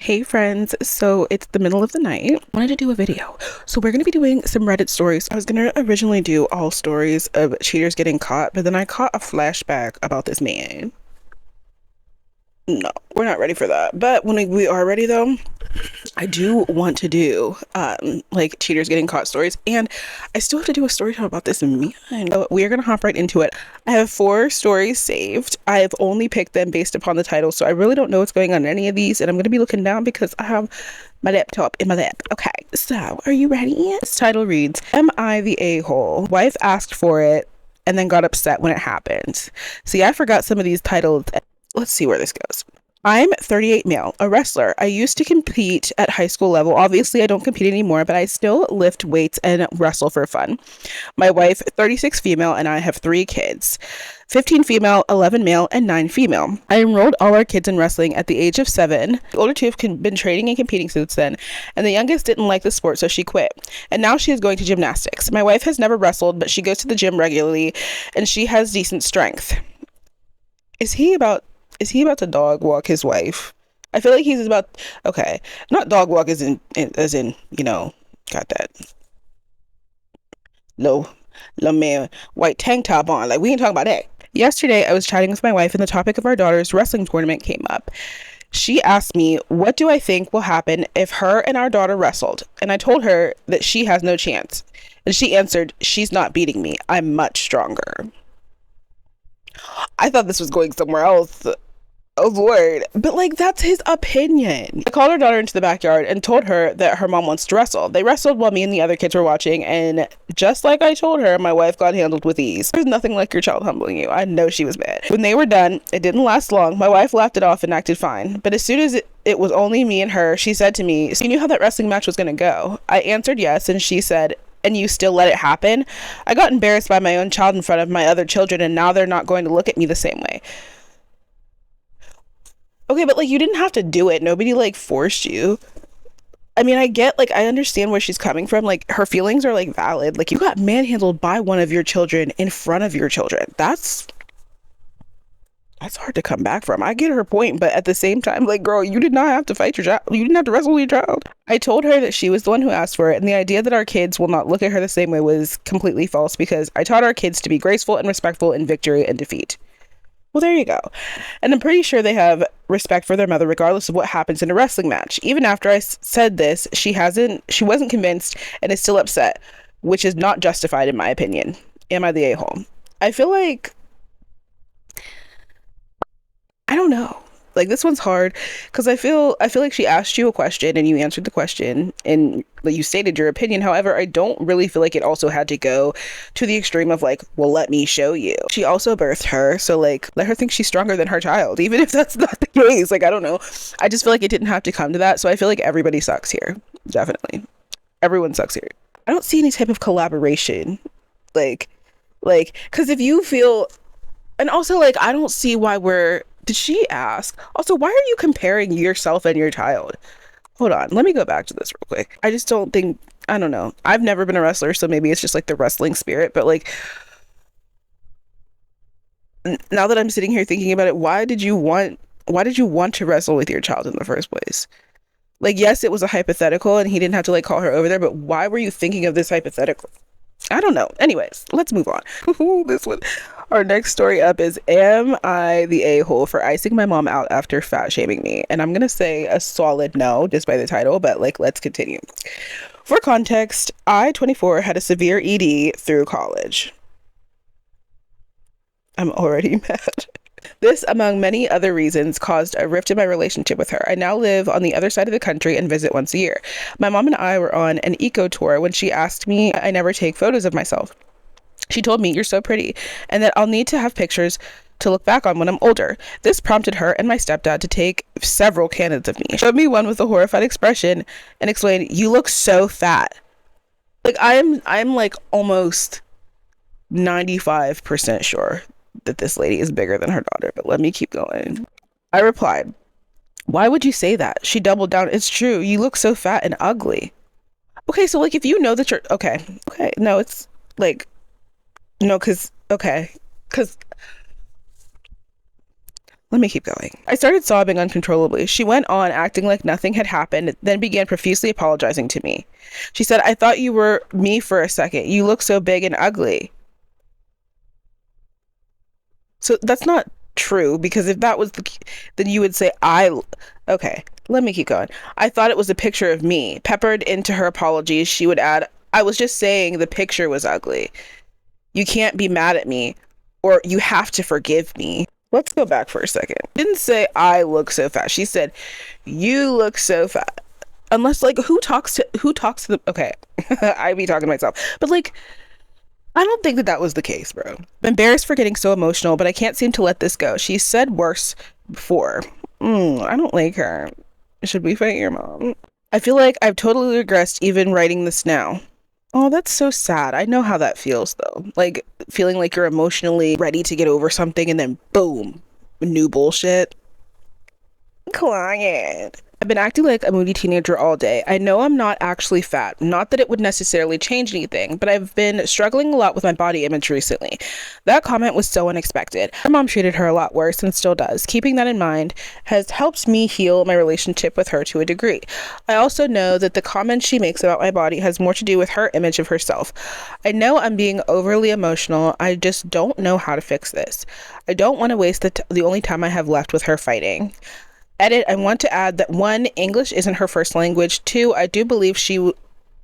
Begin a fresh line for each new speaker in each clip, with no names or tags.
Hey friends, so it's the middle of the night. I wanted to do a video. So we're going to be doing some Reddit stories. I was going to originally do all stories of cheaters getting caught, but then I caught a flashback about this man. No, we're not ready for that. But when we are ready though, I do want to do like cheaters getting caught stories, and I still have to do a story time about this man. So we're gonna hop right into it. I have 4 stories saved. I have only picked them based upon the title, so I really don't know what's going on in any of these, and I'm gonna be looking down because I have my laptop in my lap. Okay, so are you ready? This title reads, "Am I the a-hole? Wife asked for it and then got upset when it happened." See, I forgot some of these titles. Let's see where this goes. I'm 38 male, a wrestler. I used to compete at high school level. Obviously, I don't compete anymore, but I still lift weights and wrestle for fun. My wife, 36 female, and I have 3 kids. 15 female, 11 male, and 9 female. I enrolled all our kids in wrestling at the age of 7. The older 2 have been training and competing since then, and the youngest didn't like the sport, so she quit. And now she is going to gymnastics. My wife has never wrestled, but she goes to the gym regularly, and she has decent strength. Is he about to dog walk his wife? I feel like he's about, okay, not dog walk as in, got that low man white tank top on. Like, we ain't talking about that. Yesterday I was chatting with my wife and the topic of our daughter's wrestling tournament came up. She asked me, what do I think will happen if her and our daughter wrestled? And I told her that she has no chance. And she answered, she's not beating me. I'm much stronger. I thought this was going somewhere else. Oh Lord. But like, that's his opinion. I called her daughter into the backyard and told her that her mom wants to wrestle. They wrestled while me and the other kids were watching, and just like I told her, my wife got handled with ease. There's nothing like your child humbling you. I know she was mad. When they were done, it didn't last long. My wife laughed it off and acted fine. But as soon as it was only me and her, she said to me, so you knew how that wrestling match was gonna go? I answered yes, and she said, and you still let it happen? I got embarrassed by my own child in front of my other children, and now they're not going to look at me the same way. Okay, but like, you didn't have to do it. Nobody like forced you. I mean, I understand where she's coming from. Like, her feelings are like valid. Like, you got manhandled by one of your children in front of your children. That's hard to come back from. I get her point, but at the same time, like, girl, you did not have to fight your child. You didn't have to wrestle with your child. I told her that she was the one who asked for it, and the idea that our kids will not look at her the same way was completely false because I taught our kids to be graceful and respectful in victory and defeat. Well, there you go. And I'm pretty sure they have respect for their mother regardless of what happens in a wrestling match. Even after I said this, she wasn't convinced and is still upset, which is not justified in my opinion. Am I the a-hole? I feel like, I don't know. Like, this one's hard because I feel like she asked you a question and you answered the question and like, you stated your opinion. However, I don't really feel like it also had to go to the extreme of like, well, let me show you. She also birthed her, so like, let her think she's stronger than her child, even if that's not the case. Like, I don't know. I just feel like it didn't have to come to that. So I feel like everybody sucks here. Definitely. Everyone sucks here. I don't see any type of collaboration. Like, because if you feel, and also like, I don't see why did she ask? Also, why are you comparing yourself and your child? Hold on, let me go back to this real quick. I just don't think, I don't know. I've never been a wrestler, so maybe it's just like the wrestling spirit, but like, now that I'm sitting here thinking about it, why did you want to wrestle with your child in the first place? Like, yes, it was a hypothetical and he didn't have to like call her over there, but why were you thinking of this hypothetical? I don't know. Anyways, let's move on. This one. Our next story up is, am I the a-hole for icing my mom out after fat shaming me? And I'm going to say a solid no just by the title, but like, let's continue. For context, I, 24, had a severe ED through college. I'm already mad. This, among many other reasons, caused a rift in my relationship with her. I now live on the other side of the country and visit once a year. My mom and I were on an eco tour when she asked me I never take photos of myself. She told me, you're so pretty, and that I'll need to have pictures to look back on when I'm older. This prompted her and my stepdad to take several candidates of me. She showed me one with a horrified expression and explained, you look so fat. Like, I'm like almost 95% sure that this lady is bigger than her daughter, but let me keep going. I replied, why would you say that? She doubled down, it's true, you look so fat and ugly. Okay, so like, if you know that you're okay, no, it's like, no, because Let me keep going. I started sobbing uncontrollably. She went on, acting like nothing had happened, then began profusely apologizing to me. She said, I thought you were me for a second. You look so big and ugly. So that's not true, because if that was then you would say, okay, let me keep going. I thought it was a picture of me. Peppered into her apologies, she would add, I was just saying the picture was ugly. You can't be mad at me, or you have to forgive me. Let's go back for a second. She didn't say I look so fat. She said you look so fat. Unless, like, who talks to the, okay, I be talking to myself, but like, I don't think that was the case, bro. I'm embarrassed for getting so emotional, but I can't seem to let this go. She said worse before. I don't like her. Should we fight your mom? I feel like I've totally regressed even writing this now. Oh, that's so sad. I know how that feels, though. Like, feeling like you're emotionally ready to get over something and then boom, new bullshit. Quiet. I've been acting like a moody teenager all day. I know I'm not actually fat. Not that it would necessarily change anything, but I've been struggling a lot with my body image recently. That comment was so unexpected. Her mom treated her a lot worse and still does. Keeping that in mind has helped me heal my relationship with her to a degree. I also know that the comments she makes about my body has more to do with her image of herself. I know I'm being overly emotional. I just don't know how to fix this. I don't want to waste the only time I have left with her fighting. Edit, I want to add that 1, English isn't her first language. 2, I do believe she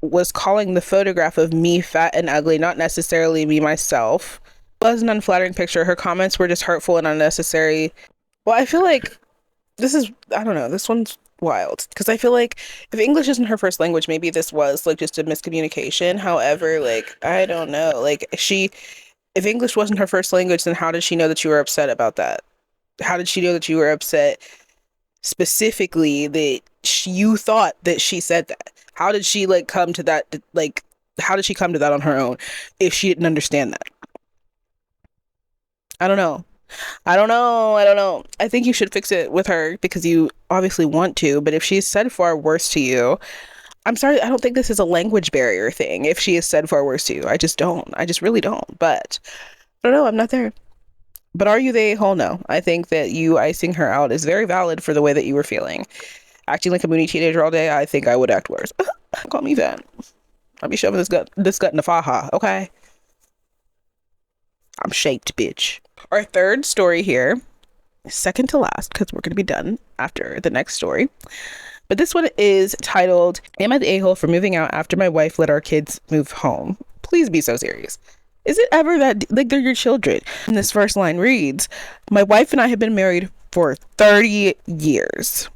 was calling the photograph of me fat and ugly, not necessarily me myself. It was an unflattering picture. Her comments were just hurtful and unnecessary. Well, I feel like I don't know, this one's wild. Because I feel like if English isn't her first language, maybe this was like just a miscommunication. However, like, I don't know. Like, if English wasn't her first language, then how did she know that you were upset about that? How did she know that you were upset specifically that you thought that she said that? How did she come to that? Like, how did she come to that on her own if she didn't understand that? I don't know. I don't know. I think you should fix it with her because you obviously want to, but if she's said far worse to you, I'm sorry, I don't think this is a language barrier thing. If she has said far worse to you, I just don't. I just really don't. But I don't know. I'm not there. But are you the a-hole? No. I think that you icing her out is very valid for the way that you were feeling. Acting like a moody teenager all day, I think I would act worse. Call me fat. I'll be shoving this gut in the faja, okay? I'm shaped, bitch. Our third story here, second to last, because we're going to be done after the next story. But this one is titled, Am I the a-hole for moving out after my wife let our kids move home? Please be so serious. Is it ever that, like, they're your children? And this first line reads, my wife and I have been married for 30 years.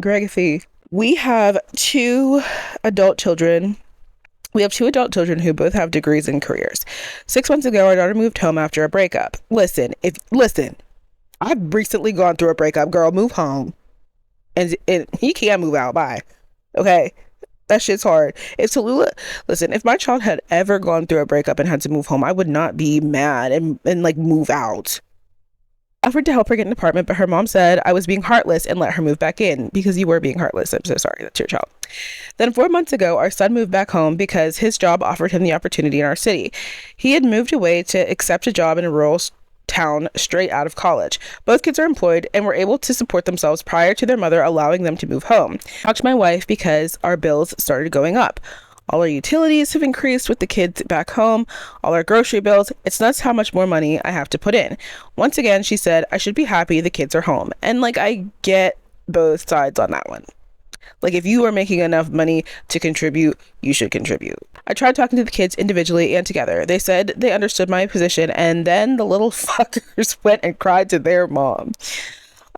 Gregathy. We have two adult children. Who both have degrees and careers. 6 months ago, our daughter moved home after a breakup. Listen, I've recently gone through a breakup, girl. Move home. And he can't move out. Bye. Okay. That shit's hard. If my child had ever gone through a breakup and had to move home, I would not be mad and like move out. I offered to help her get an apartment, but her mom said I was being heartless and let her move back in because you were being heartless. I'm so sorry. That's your child. Then 4 months ago, our son moved back home because his job offered him the opportunity in our city. He had moved away to accept a job in a rural town straight out of college. Both kids are employed and were able to support themselves prior to their mother allowing them to move home. I talked to my wife because our bills started going up. All our utilities have increased with the kids back home, all our grocery bills. It's nuts how much more money I have to put in. Once again, she said I should be happy the kids are home. And like, I get both sides on that one. Like, if you are making enough money to contribute, you should contribute. I tried talking to the kids individually and together. They said they understood my position, and then the little fuckers went and cried to their mom.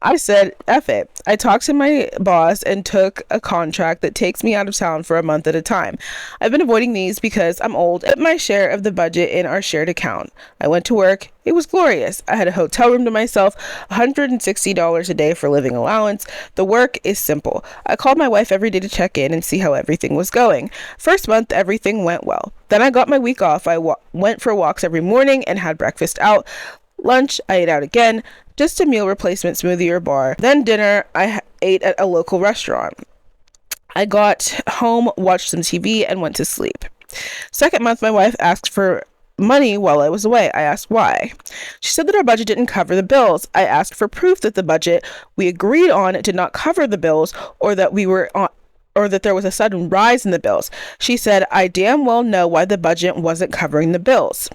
I said, F it. I talked to my boss and took a contract that takes me out of town for a month at a time. I've been avoiding these because I'm old. I put my share of the budget in our shared account. I went to work. It was glorious. I had a hotel room to myself, $160 a day for living allowance. The work is simple. I called my wife every day to check in and see how everything was going. First month, everything went well. Then I got my week off. I went for walks every morning and had breakfast out. Lunch, I ate out again. Just a meal replacement smoothie or bar. Then dinner, I ate at a local restaurant. I got home, watched some TV, and went to sleep. Second month, my wife asked for money while I was away. I asked why. She said that our budget didn't cover the bills. I asked for proof that the budget we agreed on did not cover the bills, or that we were on or that there was a sudden rise in the bills. She said, I damn well know why the budget wasn't covering the bills.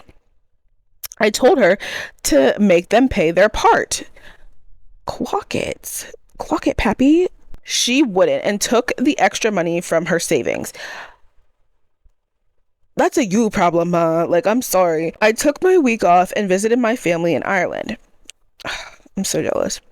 I told her to make them pay their part. Clock it. Clock it, Pappy. She wouldn't and took the extra money from her savings. That's a you problem, Ma. Like, I'm sorry. I took my week off and visited my family in Ireland. I'm so jealous.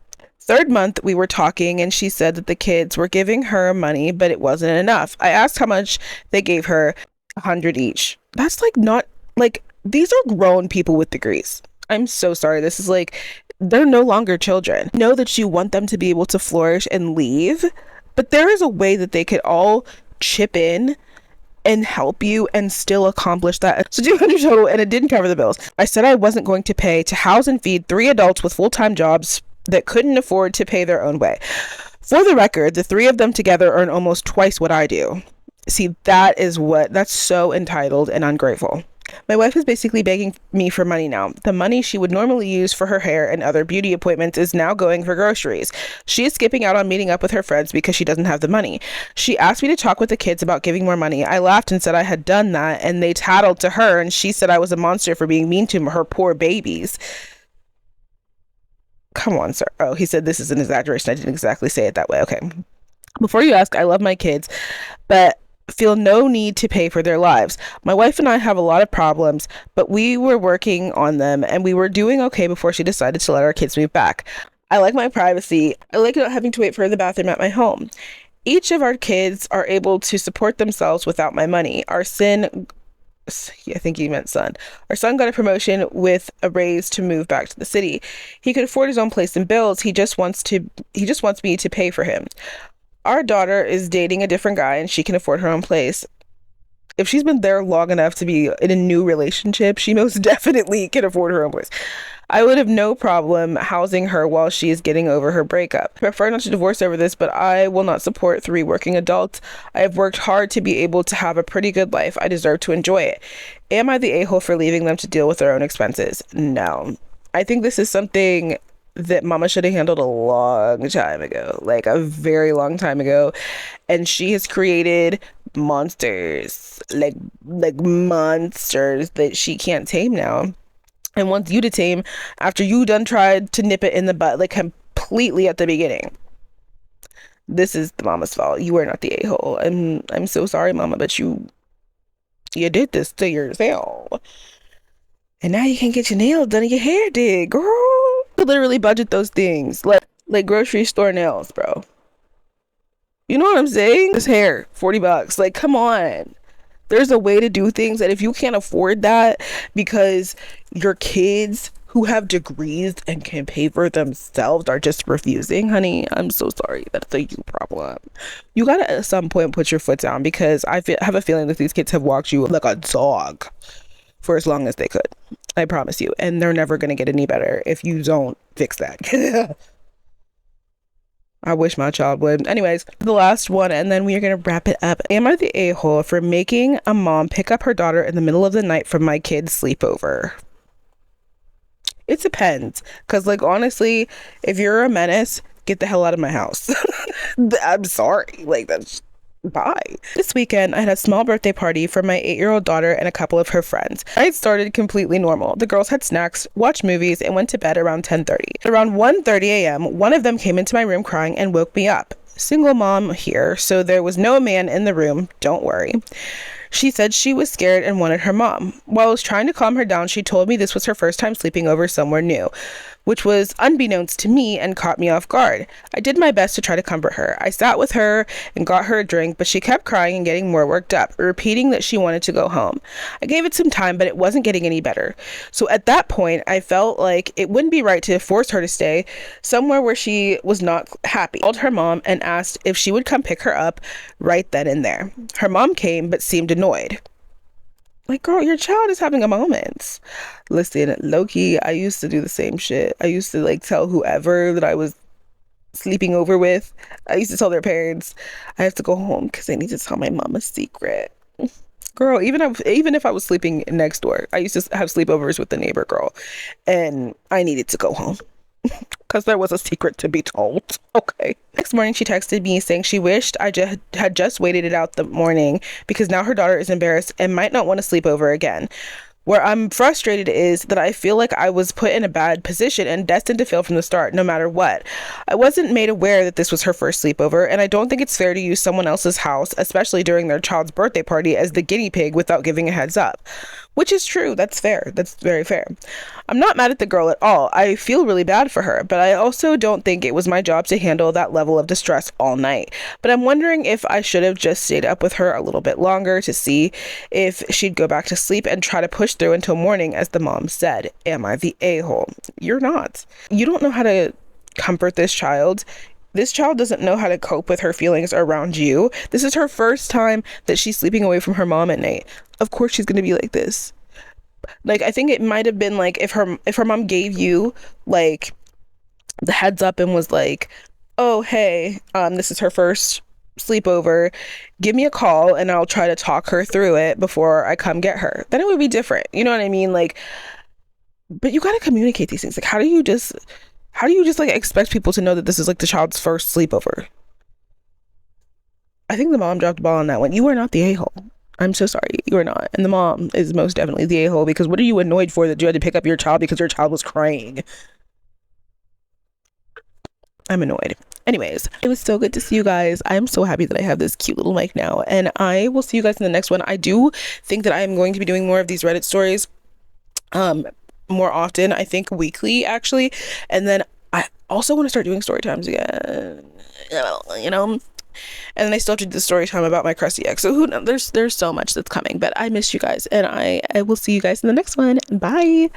Third month, we were talking, and she said that the kids were giving her money, but it wasn't enough. I asked how much they gave her, 100 each. That's like not, like, these are grown people with degrees. I'm so sorry. This is like, they're no longer children. Know that you want them to be able to flourish and leave, but there is a way that they could all chip in and help you and still accomplish that. So 200 total, and it didn't cover the bills. I said I wasn't going to pay to house and feed 3 adults with full-time jobs that couldn't afford to pay their own way. For the record, the 3 of them together earn almost twice what I do. See, that's so entitled and ungrateful. My wife is basically begging me for money now. The money she would normally use for her hair and other beauty appointments is now going for groceries. She is skipping out on meeting up with her friends because she doesn't have the money. She asked me to talk with the kids about giving more money. I laughed and said I had done that, and they tattled to her, and she said I was a monster for being mean to her poor babies. Come on, sir. Oh, he said this is an exaggeration. I didn't exactly say it that way. Okay. Before you ask, I love my kids, but feel no need to pay for their lives. My wife and I have a lot of problems, but we were working on them, and we were doing okay before she decided to let our kids move back. I like my privacy. I like not having to wait for the bathroom at my home. Each of our kids are able to support themselves without my money. I think he meant son. Our son got a promotion with a raise to move back to the city. He could afford his own place and bills. He just wants me to pay for him. Our daughter is dating a different guy, and she can afford her own place. If she's been there long enough to be in a new relationship, she most definitely can afford her own place. I would have no problem housing her while she is getting over her breakup. I prefer not to divorce over this, but I will not support 3 working adults. I have worked hard to be able to have a pretty good life. I deserve to enjoy it. Am I the a-hole for leaving them to deal with their own expenses? No. I think this is something that mama should have handled a long time ago, like a very long time ago, and she has created monsters, like monsters that she can't tame now, and wants you to tame after you done tried to nip it in the butt, like completely at the beginning. This is the mama's fault. You are not the a-hole. I'm so sorry, mama, but you did this to yourself, and now you can't get your nails done and your hair did, girl. Literally budget those things like grocery store nails, bro. You know what I'm saying? This hair, $40. Like, come on. There's a way to do things, and if you can't afford that because your kids who have degrees and can pay for themselves are just refusing, honey, I'm so sorry. That's a you problem. You gotta at some point put your foot down, because have a feeling that these kids have walked you like a dog for as long as they could. I promise you. And they're never going to get any better if you don't fix that. I wish my child would. Anyways, the last one, and then we are going to wrap it up. Am I the a-hole for making a mom pick up her daughter in the middle of the night from my kid's sleepover? It depends. Because, like, honestly, if you're a menace, get the hell out of my house. I'm sorry. Like, that's... Bye. This weekend, I had a small birthday party for my 8-year-old daughter and a couple of her friends. Night started completely normal. The girls had snacks, watched movies, and went to bed around 10:30. Around 1:30 a.m., one of them came into my room crying and woke me up. Single mom here, so there was no man in the room. Don't worry. She said she was scared and wanted her mom. While I was trying to calm her down, she told me this was her first time sleeping over somewhere new, which was unbeknownst to me and caught me off guard. I did my best to try to comfort her. I sat with her and got her a drink, but she kept crying and getting more worked up, repeating that she wanted to go home. I gave it some time, but it wasn't getting any better. So at that point, I felt like it wouldn't be right to force her to stay somewhere where she was not happy. I called her mom and asked if she would come pick her up right then and there. Her mom came, but seemed annoyed. Like, girl, your child is having a moment. Listen, low-key, I used to do the same shit. I used to, like, tell whoever that I was sleeping over with. I used to tell their parents, I have to go home because I need to tell my mom a secret. Girl, even if I was sleeping next door, I used to have sleepovers with the neighbor girl, and I needed to go home because there was a secret to be told. Okay. Next morning, she texted me saying she wished I just had just waited it out the morning because now her daughter is embarrassed and might not want to sleep over again. Where I'm frustrated is that I feel like I was put in a bad position and destined to fail from the start, no matter what. I wasn't made aware that this was her first sleepover, and I don't think it's fair to use someone else's house, especially during their child's birthday party, as the guinea pig without giving a heads up. Which is true. That's fair. That's very fair. I'm not mad at the girl at all. I feel really bad for her, but I also don't think it was my job to handle that level of distress all night. But I'm wondering if I should have just stayed up with her a little bit longer to see if she'd go back to sleep and try to push through until morning, as the mom said. Am I the a-hole? You're not. You don't know how to comfort this child. This child doesn't know how to cope with her feelings around you. This is her first time that she's sleeping away from her mom at night. Of course she's going to be like this. Like, I think it might have been like if her mom gave you like the heads up and was like, "Oh, hey, this is her first sleepover. Give me a call and I'll try to talk her through it before I come get her." Then it would be different. You know what I mean? Like, but you got to communicate these things. Like, how do you just like expect people to know that this is like the child's first sleepover? I think the mom dropped the ball on that one. You are not the a-hole. I'm so sorry. You are not. And the mom is most definitely the a-hole, because what are you annoyed for that you had to pick up your child because your child was crying? I'm annoyed. Anyways, it was so good to see you guys. I'm so happy that I have this cute little mic now, and I will see you guys in the next one. I do think that I am going to be doing more of these Reddit stories more often. I think weekly, actually. And then I also want to start doing story times again. You know, and then I still have to do the story time about my crusty ex. So who knows? There's so much that's coming. But I miss you guys, and I will see you guys in the next one. Bye.